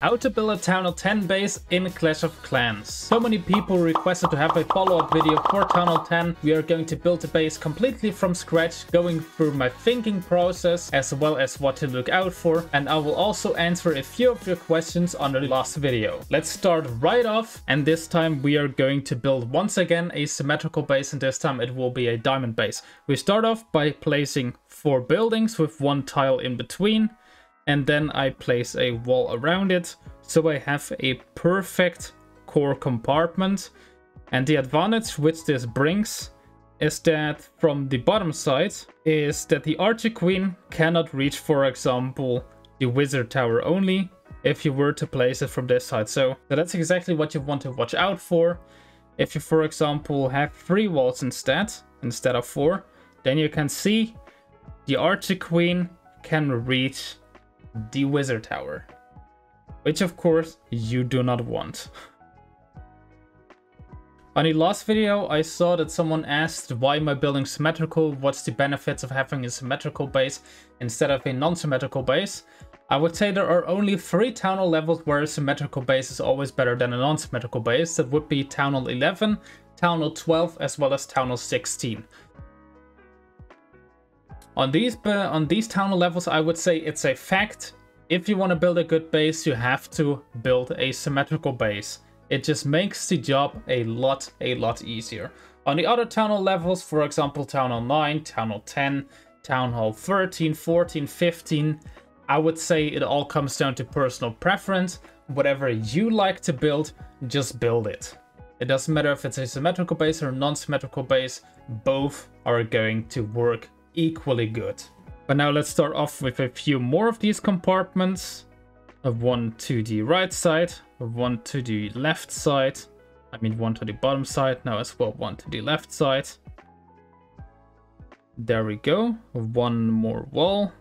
How to build a Town Hall 10 base in Clash of Clans. So many people requested to have a follow-up video for Town Hall 10. We are going to build a base completely from scratch, going through my thinking process as well as what to look out for, and I will also answer a few of your questions under the last video. Let's start right off, and this time we are going to build once again a symmetrical base, and this time it will be a diamond base. We start off by placing 4 buildings with 1 tile in between. And then I place a wall around it, so I have a perfect core compartment. And the advantage which this brings is that from the bottom side is that the Archer Queen cannot reach, for example, the Wizard Tower only if you were to place it from this side. So that's exactly what you want to watch out for. If you, for example, have 3 walls instead of 4, then you can see the Archer Queen can reach the Wizard Tower, which of course you do not want. On the last video I saw that someone asked why am I building symmetrical, what's the benefits of having a symmetrical base instead of a non-symmetrical base. I would say there are only 3 Town Hall levels where a symmetrical base is always better than a non-symmetrical base. That would be Town Hall 11, Town Hall 12 as well as Town Hall 16. On these Town Hall levels, I would say it's a fact. If you want to build a good base, you have to build a symmetrical base. It just makes the job a lot easier. On the other Town Hall levels, for example, Town Hall 9, Town Hall 10, Town Hall 13, 14, 15, I would say it all comes down to personal preference. Whatever you like to build, just build it. It doesn't matter if it's a symmetrical base or a non-symmetrical base, both are going to work equally good. But now let's start off with a few more of these compartments. One to the right side, one to the left side. I mean one to the bottom side, now as well one to the left side. There we go, one more wall.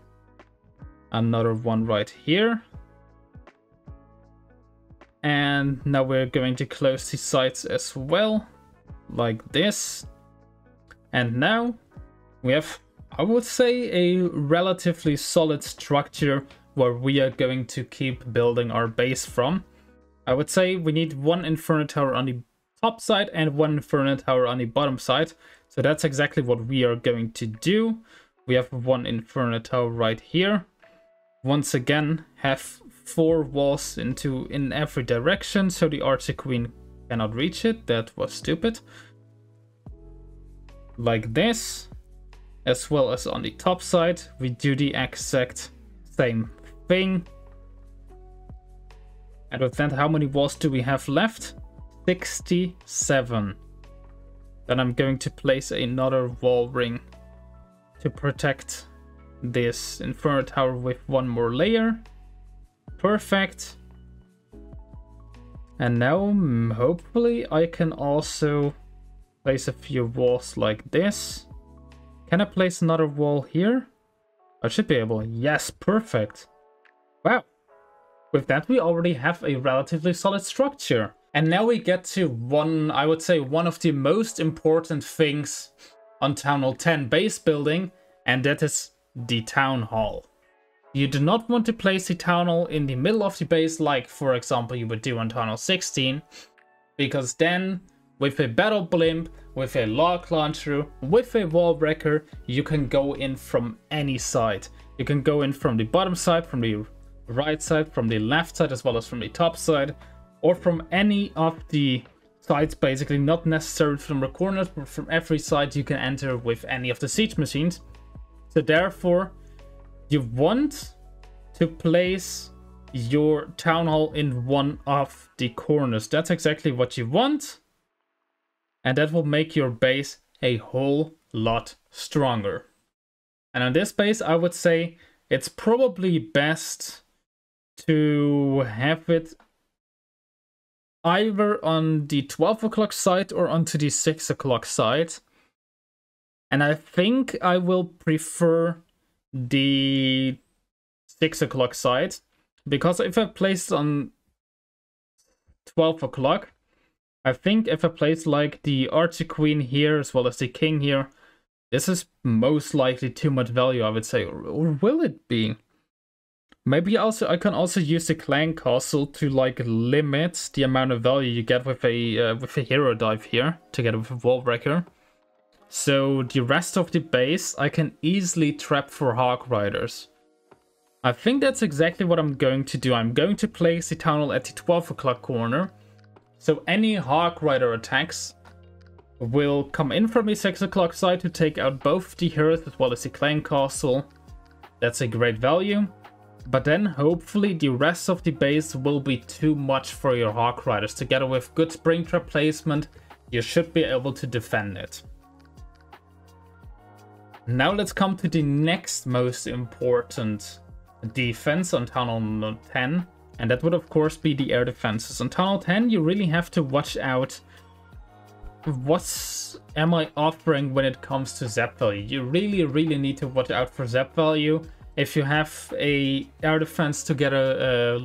Another one right here. And now we're going to close the sides as well, like this. And now we have, I would say, a relatively solid structure where we are going to keep building our base from. I would say we need 1 Inferno Tower on the top side and 1 Inferno Tower on the bottom side. So that's exactly what we are going to do. We have 1 Inferno Tower right here. Once again, have 4 walls in every direction, so the Archer Queen cannot reach it. That was stupid. Like this. As well as on the top side, we do the exact same thing. And with that, how many walls do we have left? 67. Then I'm going to place another wall ring to protect this Inferno Tower with 1 more layer. Perfect. And now, hopefully, I can also place a few walls like this. Can I place another wall here? I should be able. Yes, perfect. Wow. With that, we already have a relatively solid structure. And now we get to I would say one of the most important things on Town Hall 10 base building, and that is the Town Hall. You do not want to place the Town Hall in the middle of the base like, for example, you would do on Town Hall 16, because then with a battle blimp, with a log launcher, with a wall breaker, you can go in from any side. You can go in from the bottom side, from the right side, from the left side, as well as from the top side, or from any of the sides, basically, not necessarily from the corners, but from every side you can enter with any of the siege machines. So therefore, you want to place your Town Hall in one of the corners. That's exactly what you want. And that will make your base a whole lot stronger. And on this base, I would say it's probably best to have it either on the 12 o'clock side or onto the 6 o'clock side. And I think I will prefer the 6 o'clock side, because if I place it on 12 o'clock, I think if I place like the Archer Queen here as well as the King here, this is most likely too much value, I would say. Or will it be? Maybe also I can also use the clan castle to like limit the amount of value you get with a hero dive here together with a wall breaker. So the rest of the base I can easily trap for Hawk Riders. I think that's exactly what I'm going to do. I'm going to place the town hall at the 12 o'clock corner. So any Hawk Rider attacks will come in from the 6 o'clock side to take out both the hearth as well as the clan castle. That's a great value. But then hopefully the rest of the base will be too much for your Hawk Riders. Together with good Springtrap placement, you should be able to defend it. Now let's come to the next most important defense on Town Hall 10. And that would of course be the air defenses. On Town Hall 10 you really have to watch out. What am I offering when it comes to zap value? You really need to watch out for zap value. If you have a air defense together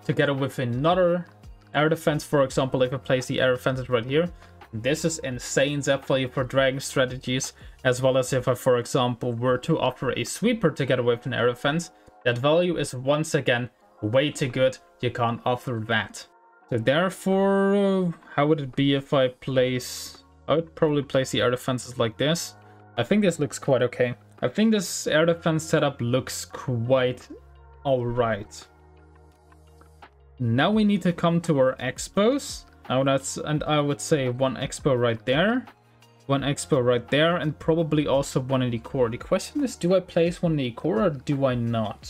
with another air defense, for example, if I place the air defenses right here, this is insane zap value for dragon strategies, as well as if I, for example, were to offer a sweeper together with an air defense, that value is once again way too good, you can't offer that. So therefore, how would it be if I place... I would probably place the air defenses like this. I think this looks quite okay. I think this air defense setup looks quite alright. Now we need to come to our expos. And I would say one expo right there. One expo right there, and probably also one in the core. The question is, do I place one in the core or do I not?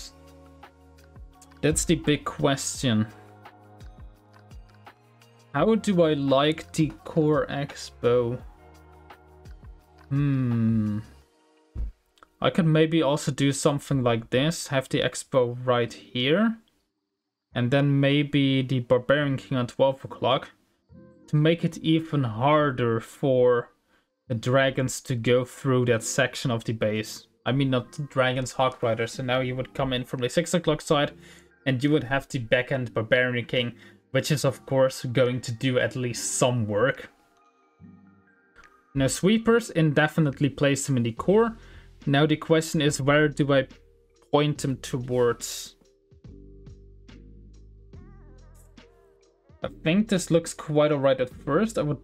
That's the big question. How do I like the core expo? I could maybe also do something like this. Have the expo right here. And then maybe the Barbarian King on 12 o'clock. To make it even harder for the dragons to go through that section of the base. I mean, not dragons, Hawk Riders. So now you would come in from the 6 o'clock side. And you would have the backend Barbarian King. Which is of course going to do at least some work. Now sweepers, indefinitely place them in the core. Now the question is, where do I point them towards? I think this looks quite alright at first. But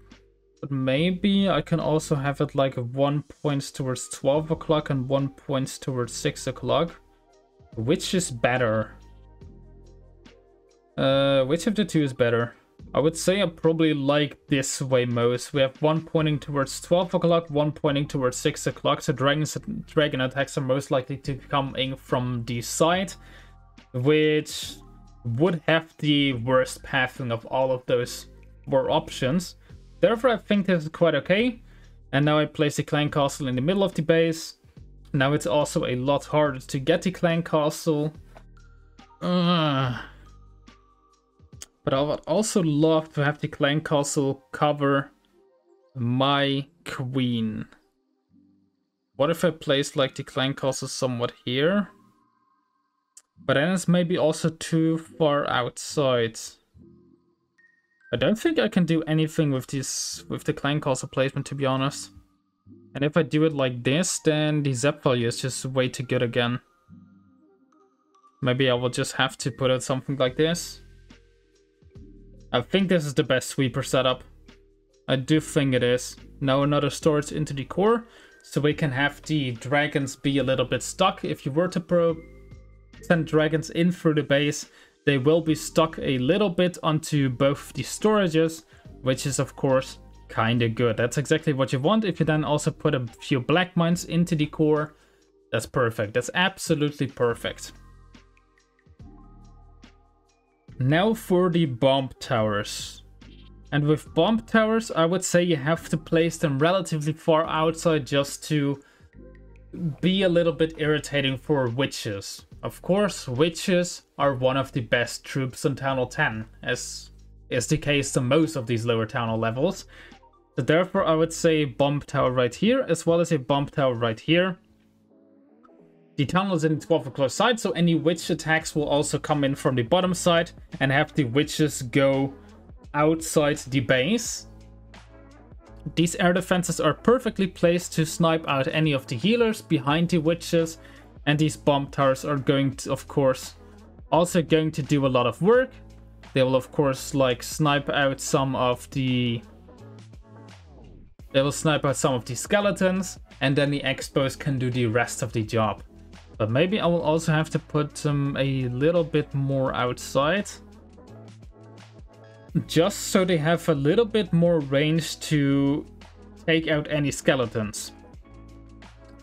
maybe I can also have it like 1 point towards 12 o'clock and 1 point towards 6 o'clock. Which is better? Which of the two is better? I would say I probably like this way most. We have one pointing towards 12 o'clock, one pointing towards 6 o'clock. So dragon attacks are most likely to come in from the side, which would have the worst pathing of all of those 4 options. Therefore, I think this is quite okay. And now I place the clan castle in the middle of the base. Now it's also a lot harder to get the clan castle. But I would also love to have the clan castle cover my queen. What if I place like the clan castle somewhat here? But then it's maybe also too far outside. I don't think I can do anything with this, with the clan castle placement, to be honest. And if I do it like this, then the zap value is just way too good again. Maybe I will just have to put out something like this. I think this is the best sweeper setup. I do think it is. Now another storage into the core, so we can have the dragons be a little bit stuck. If you were to send dragons in through the base, they will be stuck a little bit onto both the storages, which is of course kind of good. That's exactly what you want. If you then also put a few black mines into the core, that's perfect. That's absolutely perfect. Now for the bomb towers. And with bomb towers, I would say you have to place them relatively far outside just to be a little bit irritating for witches. Of course, witches are one of the best troops on Town Hall 10, as is the case to most of these lower Town Hall levels. So therefore I would say bomb tower right here, as well as a bomb tower right here. The tunnel is in the 12 o'clock side, so any witch attacks will also come in from the bottom side and have the witches go outside the base. These air defenses are perfectly placed to snipe out any of the healers behind the witches, And these bomb towers are going to, of course, also going to do a lot of work. They will, of course, like snipe out some of the... They will snipe out some of the skeletons, and then the expos can do the rest of the job. But maybe I will also have to put them a little bit more outside. Just so they have a little bit more range to take out any skeletons.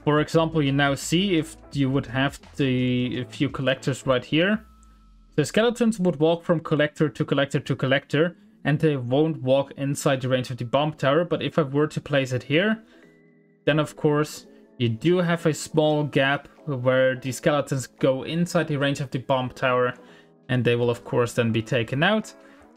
For example, you now see if you would have a few collectors right here. The skeletons would walk from collector to collector to collector, and they won't walk inside the range of the bomb tower. But if I were to place it here, then of course you do have a small gap where the skeletons go inside the range of the bomb tower, and they will of course then be taken out.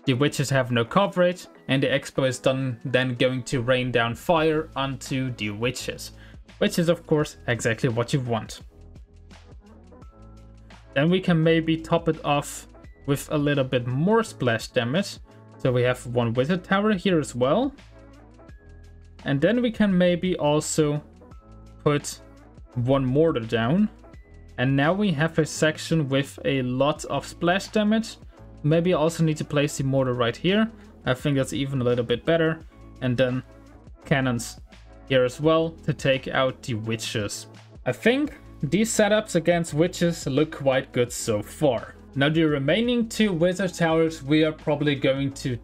The witches have no coverage, and the expo is then going to rain down fire onto the witches, which is of course exactly what you want. Then we can maybe top it off with a little bit more splash damage. So we have one wizard tower here as well. And then we can maybe also put one mortar down. And now we have a section with a lot of splash damage. Maybe I also need to place the mortar right here. I think that's even a little bit better. And then cannons here as well to take out the witches. I think these setups against witches look quite good so far. Now the remaining two wizard towers we are probably going to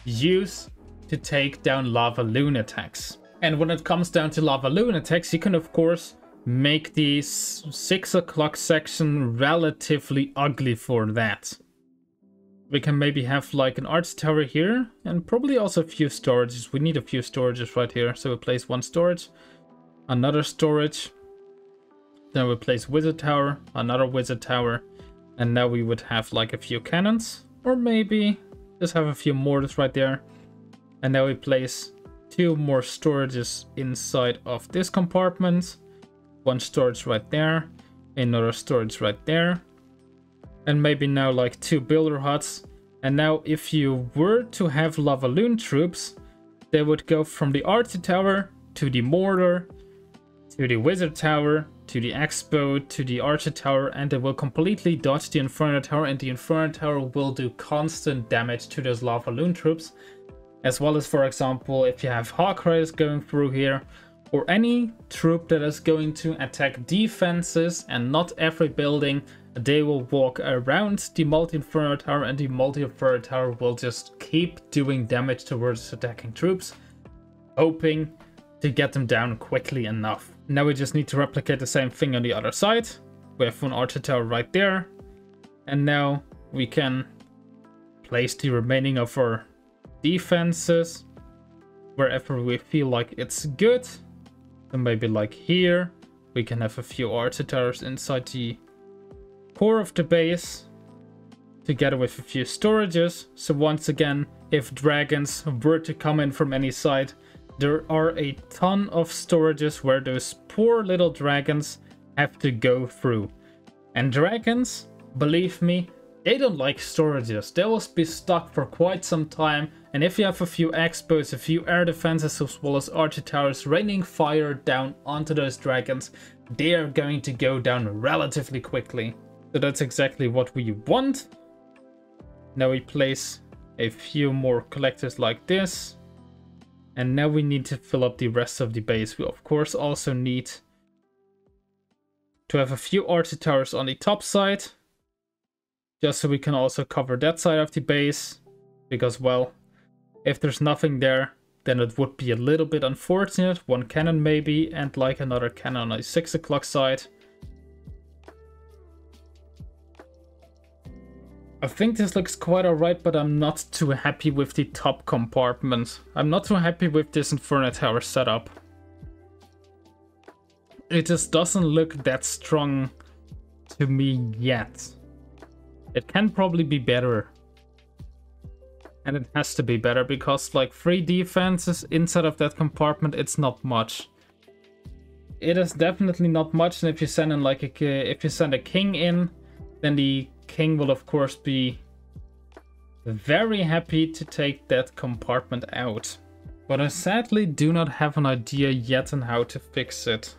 use to take down lava loon attacks. And when it comes down to lava loon attacks, you can of course make the 6 o'clock section relatively ugly for that. We can maybe have like an arch tower here, and probably also a few storages. We need a few storages right here. So we place one storage, another storage, then we place wizard tower, another wizard tower, and now we would have like a few cannons, or maybe just have a few mortars right there. And now we place 2 more storages inside of this compartment, one storage right there, another storage right there. And maybe now like 2 builder huts. And now if you were to have lava loon troops, they would go from the archer tower to the mortar, to the wizard tower, to the expo, to the archer tower, and they will completely dodge the inferno tower, and the inferno tower will do constant damage to those lava loon troops. As well as, for example, if you have hawk riders going through here, or any troop that is going to attack defenses and not every building, they will walk around the multi-inferno tower, and the multi-inferno tower will just keep doing damage towards attacking troops, hoping to get them down quickly enough. Now we just need to replicate the same thing on the other side. We have one archer tower right there, and now we can place the remaining of our defenses wherever we feel like it's good. And maybe like here, we can have a few archer towers inside the core of the base, together with a few storages. So once again, if dragons were to come in from any side, there are a ton of storages where those poor little dragons have to go through. And dragons, believe me, they don't like storages. They will be stuck for quite some time. And if you have a few expos, a few air defenses, as well as archer towers raining fire down onto those dragons, they are going to go down relatively quickly. So that's exactly what we want. Now we place a few more collectors like this. And now we need to fill up the rest of the base. We of course also need to have a few archer towers on the top side, just so we can also cover that side of the base. Because, well, if there's nothing there, then it would be a little bit unfortunate. One cannon maybe, and like another cannon on the 6 o'clock side. I think this looks quite alright, but I'm not too happy with the top compartment. I'm not too happy with this Inferno Tower setup. It just doesn't look that strong to me yet. It can probably be better. And it has to be better, because like 3 defenses inside of that compartment, it's not much. It is definitely not much, and if you send in like if you send a king in, then the king will of course be very happy to take that compartment out. But I sadly do not have an idea yet on how to fix it.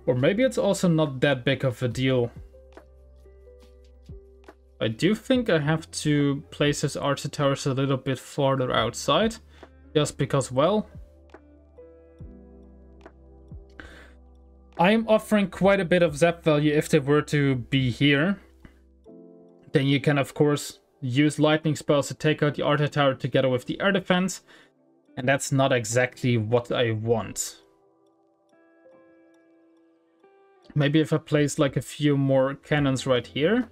Or maybe it's also not that big of a deal. I do think I have to place his archer towers a little bit farther outside. Just because, well, I am offering quite a bit of zap value if they were to be here. Then you can, of course, use lightning spells to take out the archer tower together with the air defense. And that's not exactly what I want. Maybe if I place like a few more cannons right here.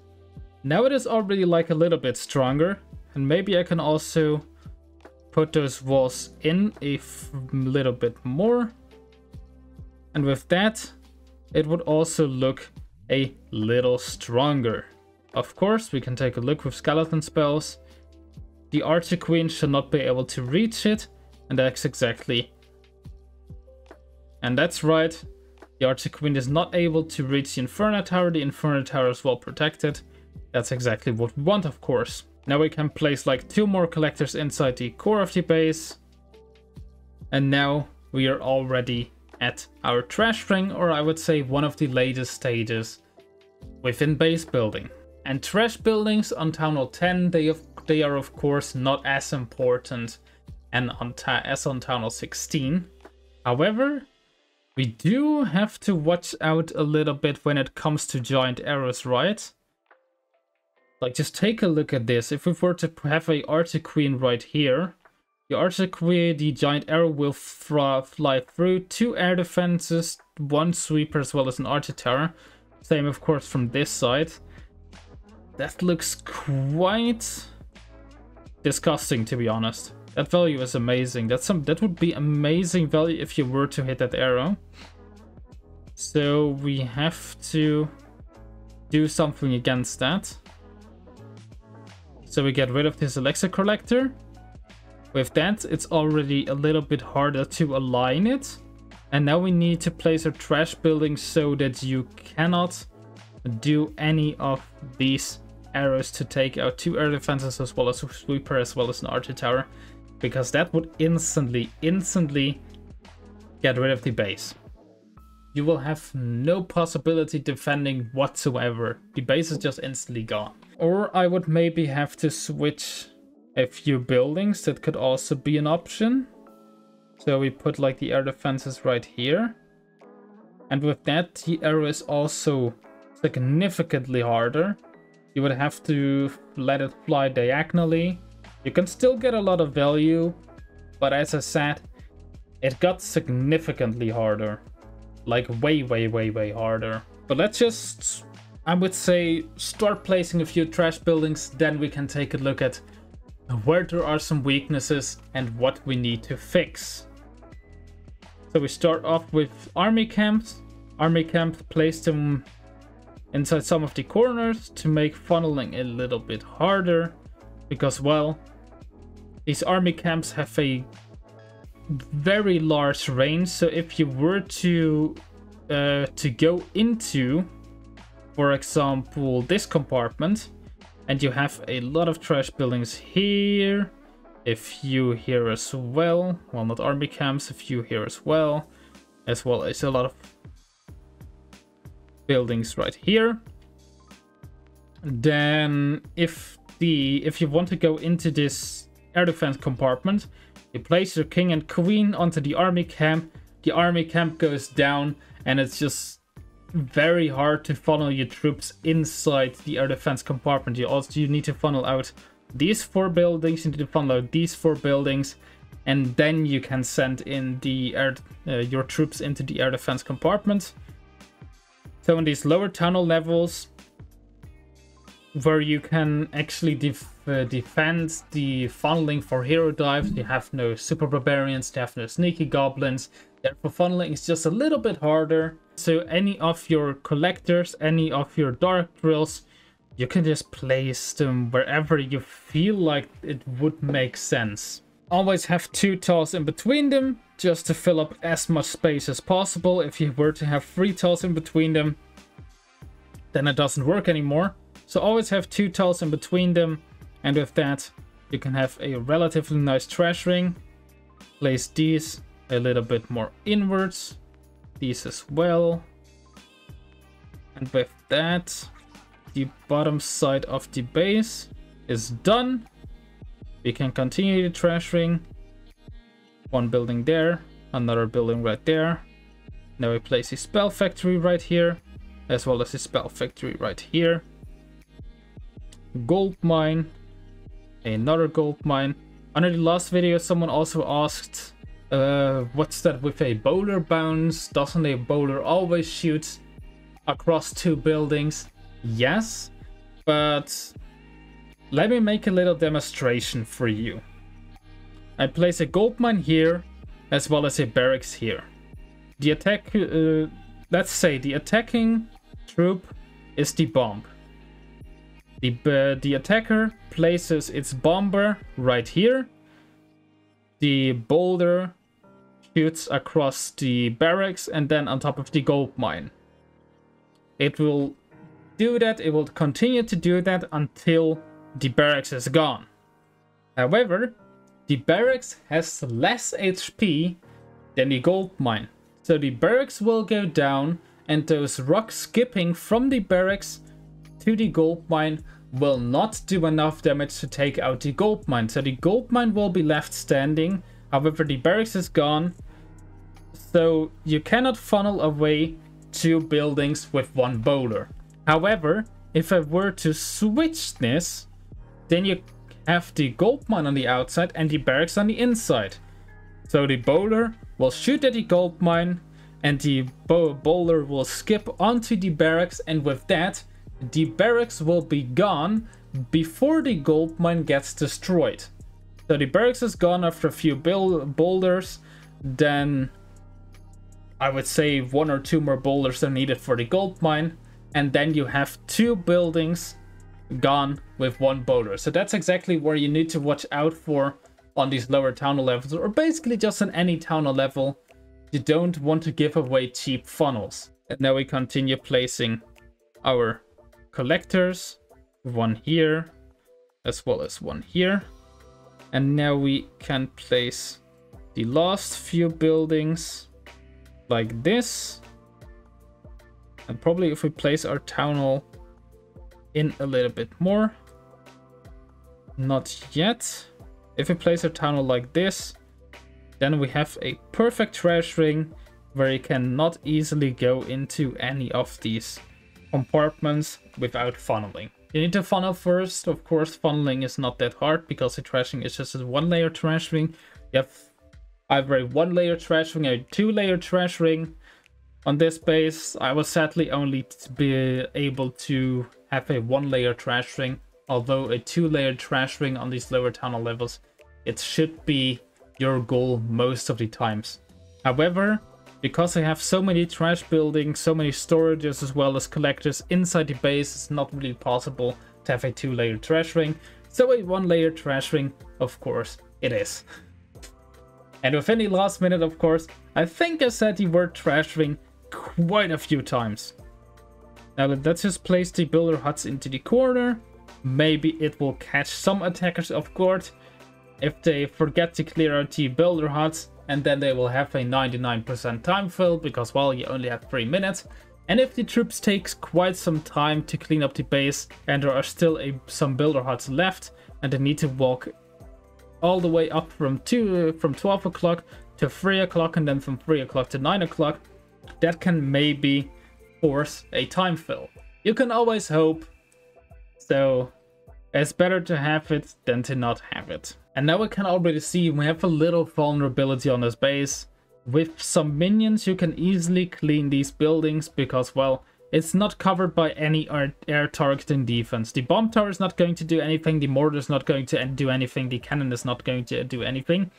Now it is already like a little bit stronger. And maybe I can also put those walls in a little bit more. And with that, it would also look a little stronger. Of course, we can take a look with skeleton spells. The Archer Queen should not be able to reach it. And that's exactly. And that's right. The Archer Queen is not able to reach the Inferno Tower. The Inferno Tower is well protected. That's exactly what we want, of course. Now we can place like 2 more collectors inside the core of the base. And now we are already at our trash ring, or I would say one of the latest stages within base building. And trash buildings on Town Hall 10, they are of course not as important as on Town Hall 16. However, we do have to watch out a little bit when it comes to giant arrows, right? Like, just take a look at this. If we were to have a Archer Queen right here, the Archer Queen, the giant arrow will fly through 2 air defenses, 1 sweeper as well as an archer tower. Same, of course, from this side. That looks quite disgusting, to be honest. That value is amazing. That would be amazing value if you were to hit that arrow. So we have to do something against that. So we get rid of this elixir collector. With that, it's already a little bit harder to align it. And now we need to place our trash building so that you cannot do any of these arrows to take out 2 air defenses as well as a sweeper as well as an archer tower. Because that would instantly get rid of the base. You will have no possibility defending whatsoever. The base is just instantly gone. Or I would maybe have to switch a few buildings. That could also be an option. So we put like the air defenses right here. And with that, the arrow is also significantly harder. You would have to let it fly diagonally. You can still get a lot of value, but as I said, it got significantly harder. Like way harder. But let's just, I would say, start placing a few trash buildings, then we can take a look at where there are some weaknesses and what we need to fix. So we start off with army camps. Army camps, place them inside some of the corners to make funneling a little bit harder. Because, well, these army camps have a very large range. So if you were to go into, for example, this compartment, and you have a lot of trash buildings here, a few here as well, well, not army camps, a few here as well as a lot of buildings right here, then if you want to go into this air defense compartment, you place your king and queen onto the army camp goes down, and it's just very hard to funnel your troops inside the air defense compartment. You need to funnel out these 4 buildings, you need to funnel out these 4 buildings, and then you can send in the your troops into the air defense compartment. So in these lower tunnel levels, where you can actually defend the funneling for hero dives, you have no super barbarians, you have no sneaky goblins, therefore funneling is just a little bit harder. So any of your collectors, any of your dark drills, you can just place them wherever you feel like it would make sense. Always have 2 tiles in between them, just to fill up as much space as possible. If you were to have 3 tiles in between them, then it doesn't work anymore. So always have 2 tiles in between them, and with that you can have a relatively nice trash ring. Place these a little bit more inwards, these as well, And with that, the bottom side of the base is done. We can continue the trashing. One building there, another building right there. Now we place a spell factory right here, as well as a spell factory right here. Gold mine, another gold mine. Under the last video, someone also asked, what's that with a bowler bounce? Doesn't a bowler always shoot across two buildings? Yes, but let me make a little demonstration for you. I place a gold mine here, as well as a barracks here. The attack, let's say the attacking troop is the bomb. The attacker places its bomber right here. The boulder shoots across the barracks and then on top of the gold mine. It will do that, it will continue to do that until the barracks is gone. However, the barracks has less HP than the gold mine. So the barracks will go down and those rocks skipping from the barracks to the gold mine will not do enough damage to take out the gold mine. So the gold mine will be left standing. However, the barracks is gone. So you cannot funnel away two buildings with one bowler. However, if I were to switch this, then you have the gold mine on the outside and the barracks on the inside. So the bowler will shoot at the gold mine and the bowler will skip onto the barracks, and with that, the barracks will be gone before the gold mine gets destroyed. So the barracks is gone after a few boulders, then I would say 1 or 2 more boulders are needed for the gold mine, and then you have 2 buildings gone with 1 boulder. So that's exactly where you need to watch out for on these lower tunnel levels, or basically just on any tunnel level. You don't want to give away cheap funnels. And now we continue placing our collectors, one here as well as one here. And now we can place the last few buildings like this. And probably if we place our town hall in a little bit more. Not yet. If we place our tunnel like this, then we have a perfect trash ring where you cannot easily go into any of these compartments without funneling. You need to funnel first. Of course, funneling is not that hard because the trashing is just a 1-layer trash ring. You have either a 1-layer trash ring or a 2-layer trash ring. On this base, I was sadly only to be able to have a 1-layer trash ring, although a 2-layer trash ring on these lower tunnel levels, it should be your goal most of the times. However, because I have so many trash buildings, so many storages as well as collectors inside the base, it's not really possible to have a 2-layer trash ring. So a 1-layer trash ring, of course, it is. And with any last minute, of course, I think I said the word trash ring quite a few times. Now let's just place the builder huts into the corner. Maybe it will catch some attackers off guard if they forget to clear out the builder huts, and then they will have a 99% time fill because, well, you only have 3 minutes. And if the troops takes quite some time to clean up the base and there are still some builder huts left and they need to walk all the way up from 12 o'clock to 3 o'clock and then from 3 o'clock to 9 o'clock, that can maybe force a time fill. You can always hope, so it's better to have it than to not have it. And now we can already see we have a little vulnerability on this base. With some minions you can easily clean these buildings because, well, it's not covered by any air targeting defense. The bomb tower is not going to do anything, the mortar is not going to do anything, the cannon is not going to do anything,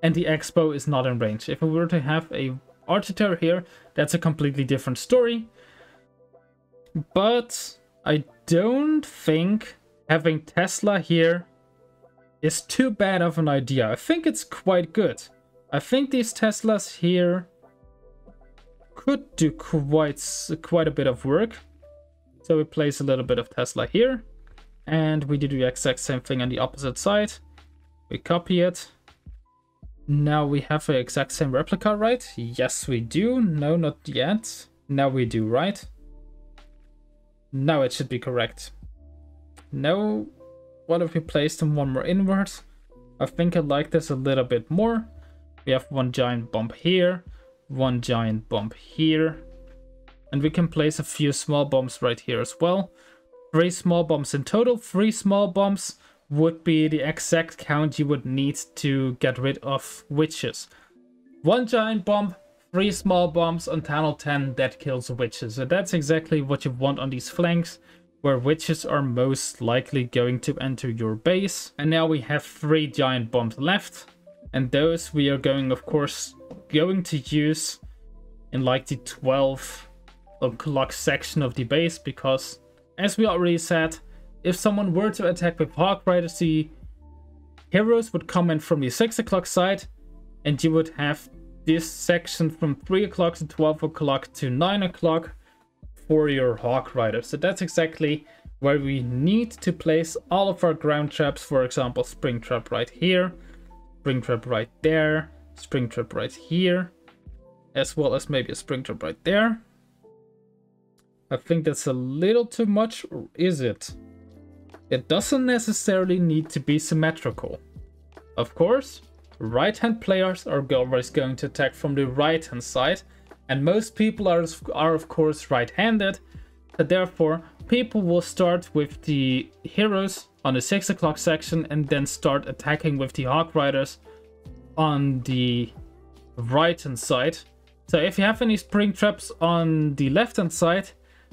and the expo is not in range. If we were to have a archer here, that's a completely different story. But I don't think having Tesla here is too bad of an idea. I think it's quite good. I think these Teslas here could do quite a bit of work. So we place a little bit of Tesla here, and we do the exact same thing on the opposite side. We copy it. Now we have the exact same replica, right? Yes, we do. No, not yet. Now we do, right? Now it should be correct. Now, what if we place them one more inward? I think I like this a little bit more. We have one giant bump here, one giant bump here, and we can place a few small bumps right here as well. 3 small bumps in total. 3 small bumps would be the exact count you would need to get rid of witches. 1 giant bump, 3 small bumps on tunnel 10, that kills witches. So that's exactly what you want on these flanks, where witches are most likely going to enter your base. And now we have 3 giant bumps left. And those we are going, of course, to use in like the 12 o'clock section of the base. Because, as we already said, if someone were to attack with Hawk Riders, the heroes would come in from the 6 o'clock side. And you would have this section from 3 o'clock to 12 o'clock to 9 o'clock for your Hawk Riders. So that's exactly where we need to place all of our ground traps. For example, Spring Trap right here, Spring Trap right there, Spring Trap right here, as well as maybe a Spring Trap right there. I think that's a little too much, or is it? It doesn't necessarily need to be symmetrical. Of course, right-hand players are always going to attack from the right-hand side, and most people are of course right-handed, so therefore people will start with the heroes on the 6 o'clock section and then start attacking with the Hawk Riders on the right-hand side. So if you have any spring traps on the left-hand side,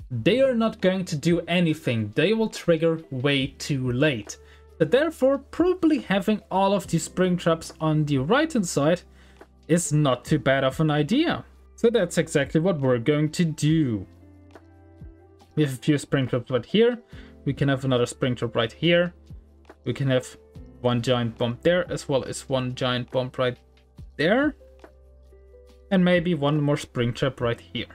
they are not going to do anything. They will trigger way too late. So therefore, probably having all of the spring traps on the right-hand side is not too bad of an idea. So that's exactly what we're going to do. We have a few spring traps right here. We can have another spring trap right here. We can have 1 giant bump there, as well as 1 giant bump right there. And maybe 1 more spring trap right here.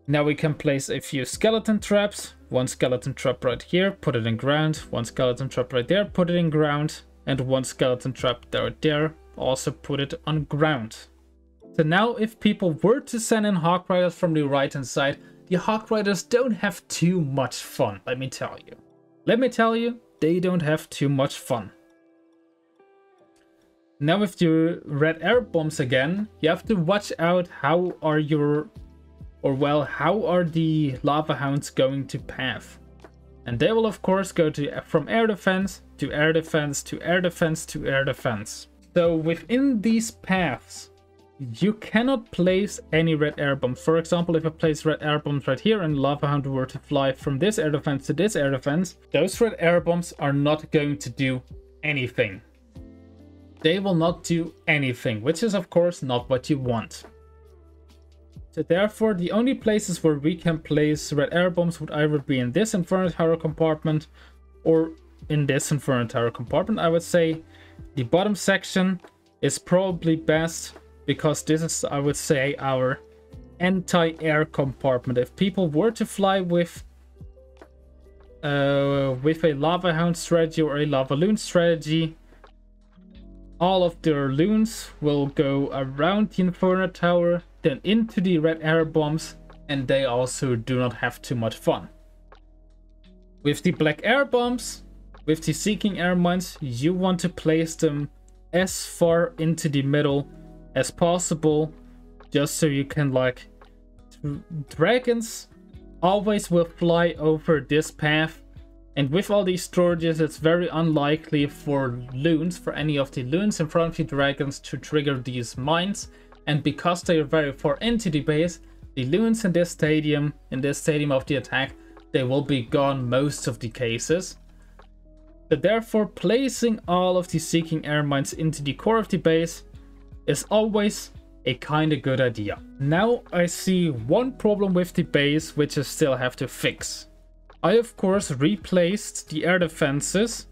Now we can place a few skeleton traps. 1 skeleton trap right here, put it in ground. 1 skeleton trap right there, put it in ground. And 1 skeleton trap there, also put it on ground. So now if people were to send in Hawk Riders from the right hand side, the Hawk Riders don't have too much fun, let me tell you. They don't have too much fun. Now with the red air bombs again, you have to watch out how are the lava hounds going to path. And they will of course go from air defense to air defense to air defense to air defense. So within these paths, you cannot place any red air bombs. For example, if I place red air bombs right here and lava hound were to fly from this air defense to this air defense, those red air bombs are not going to do anything. They will not do anything, which is of course not what you want. So therefore, the only places where we can place red air bombs would either be in this Inferno Tower compartment or in this Inferno Tower compartment. I would say the bottom section is probably best because this is, I would say, our anti-air compartment. If people were to fly with a lava hound strategy or a lava loon strategy, all of their loons will go around the Inferno Tower, then into the red air bombs, and they also do not have too much fun. With the black air bombs, with the seeking air mines, you want to place them as far into the middle as possible, just so you can, like, dragons always will fly over this path. And with all these storages, it's very unlikely for loons, for any of the loons in front of the dragons to trigger these mines. And because they are very far into the base, the loons in this stadium of the attack, they will be gone most of the cases. But therefore, placing all of the seeking air mines into the core of the base is always a kind of good idea. Now I see one problem with the base which I still have to fix. I of course replaced the air defenses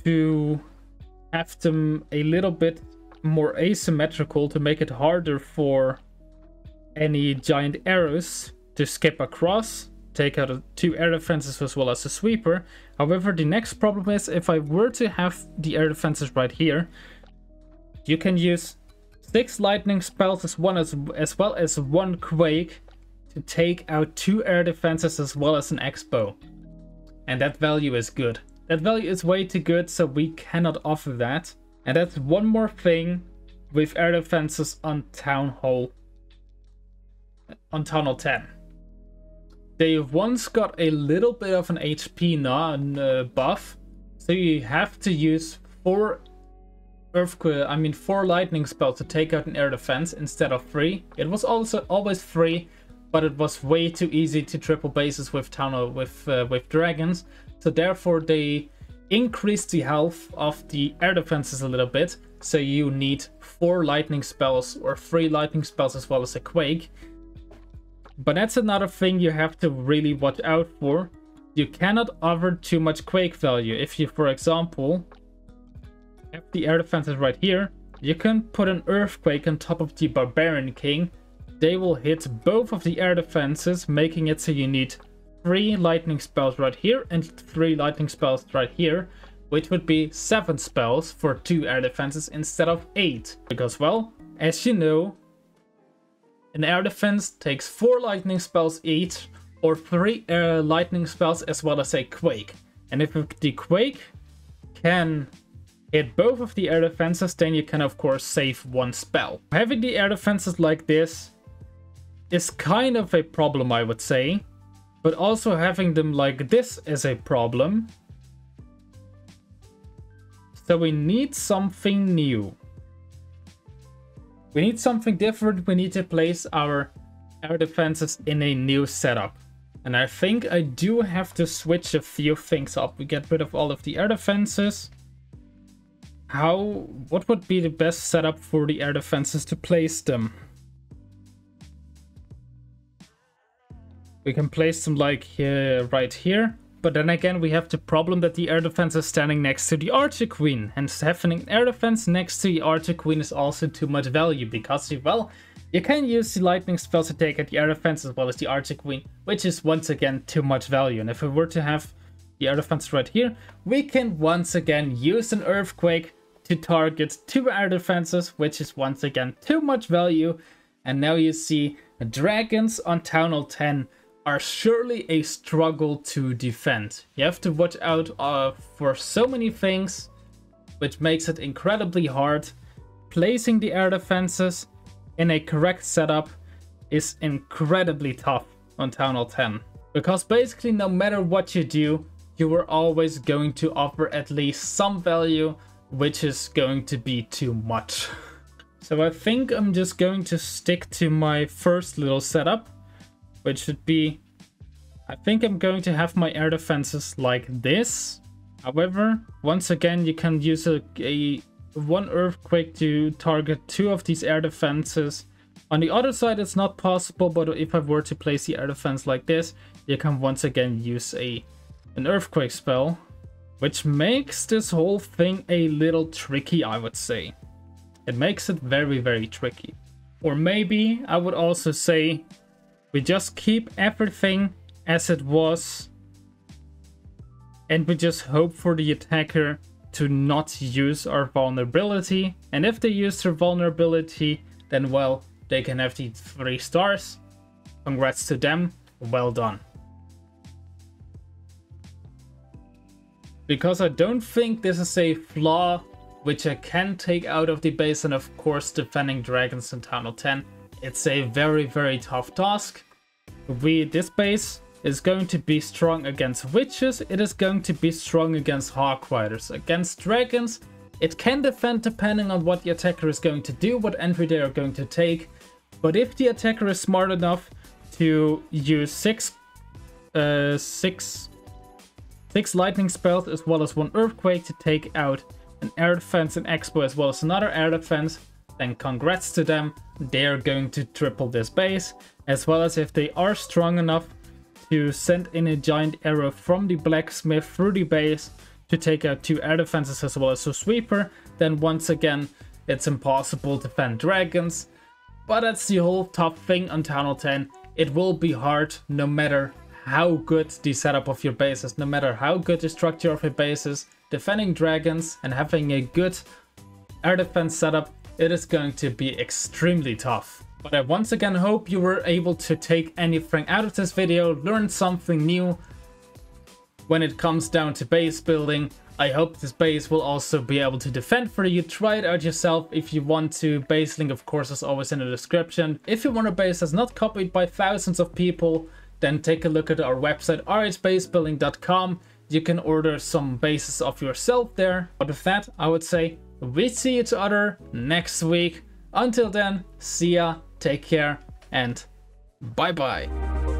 to have them a little bit more asymmetrical to make it harder for any giant arrows to skip across, take out 2 air defenses as well as a sweeper. However, the next problem is if I were to have the air defenses right here, you can use 6 lightning spells as well as 1 quake to take out 2 air defenses as well as an X-bow. And that value is good. That value is way too good, so we cannot offer that. And that's one more thing with air defenses on Town Hall 10. They once got a little bit of an HP buff, so you have to use 4 lightning spells to take out an air defense instead of 3. It was also always 3, but it was way too easy to triple bases with with dragons. So therefore they increased the health of the air defenses a little bit. So you need 4 lightning spells or 3 lightning spells as well as a quake. But that's another thing you have to really watch out for. You cannot offer too much quake value. If you, for example, have the air defenses right here, you can put an earthquake on top of the Barbarian King. They will hit both of the air defenses, making it so you need 3 lightning spells right here and 3 lightning spells right here, which would be 7 spells for 2 air defenses instead of 8. Because, well, as you know, an air defense takes 4 lightning spells each, or 3 lightning spells as well as a quake. And if the quake can hit both of the air defenses, then you can of course save 1 spell. Having the air defenses like this is kind of a problem, I would say. But also having them like this is a problem. So we need something new. We need something different. We need to place our air defenses in a new setup. And I think I do have to switch a few things up. We get rid of all of the air defenses. What would be the best setup for the air defenses to place them? We can place them like here, right here. But then again, we have the problem that the air defense is standing next to the Archer Queen. And having an air defense next to the Archer Queen is also too much value. Because, well, you can use the lightning spells to take out the air defense as well as the Archer Queen. Which is once again too much value. And if we were to have the air defense right here, we can once again use an earthquake to target 2 air defenses. Which is once again too much value. And now you see dragons on Town Hall 10 are surely a struggle to defend. You have to watch out for so many things, which makes it incredibly hard. Placing the air defenses in a correct setup is incredibly tough on Town Hall 10. Because basically no matter what you do, you are always going to offer at least some value, which is going to be too much. So I think I'm just going to stick to my first little setup, which should be, I think I'm going to have my air defenses like this. However, once again, you can use one earthquake to target 2 of these air defenses. On the other side, it's not possible, but if I were to place the air defense like this, you can once again use an earthquake spell, which makes this whole thing a little tricky, I would say. It makes it very, very tricky. Or maybe I would also say we just keep everything as it was, and we just hope for the attacker to not use our vulnerability. And if they use their vulnerability, then well, they can have the 3 stars. Congrats to them, well done. Because I don't think this is a flaw which I can take out of the base, and of course defending dragons in Town Hall 10. It's a very, very tough task. This base is going to be strong against witches, it is going to be strong against hawk riders. Against dragons, it can defend depending on what the attacker is going to do, what entry they are going to take. But if the attacker is smart enough to use 6 lightning spells as well as 1 earthquake to take out an air defense and X-bow as well as another air defense, then congrats to them, they are going to triple this base. As well as if they are strong enough to send in a giant arrow from the blacksmith through the base to take out 2 air defenses as well as a sweeper, then once again it's impossible to defend dragons. But that's the whole tough thing on Town Hall 10. It will be hard no matter how good the setup of your base is, no matter how good the structure of your base is. Defending dragons and having a good air defense setup, it is going to be extremely tough. But I once again hope you were able to take anything out of this video, learn something new when it comes down to base building. I hope this base will also be able to defend for you. Try it out yourself if you want to. Baselink, of course, is always in the description. If you want a base that's not copied by thousands of people, then take a look at our website, rhbasebuilding.com. You can order some bases of yourself there. But with that, I would say we see each other next week. Until then, see ya, take care, and bye-bye.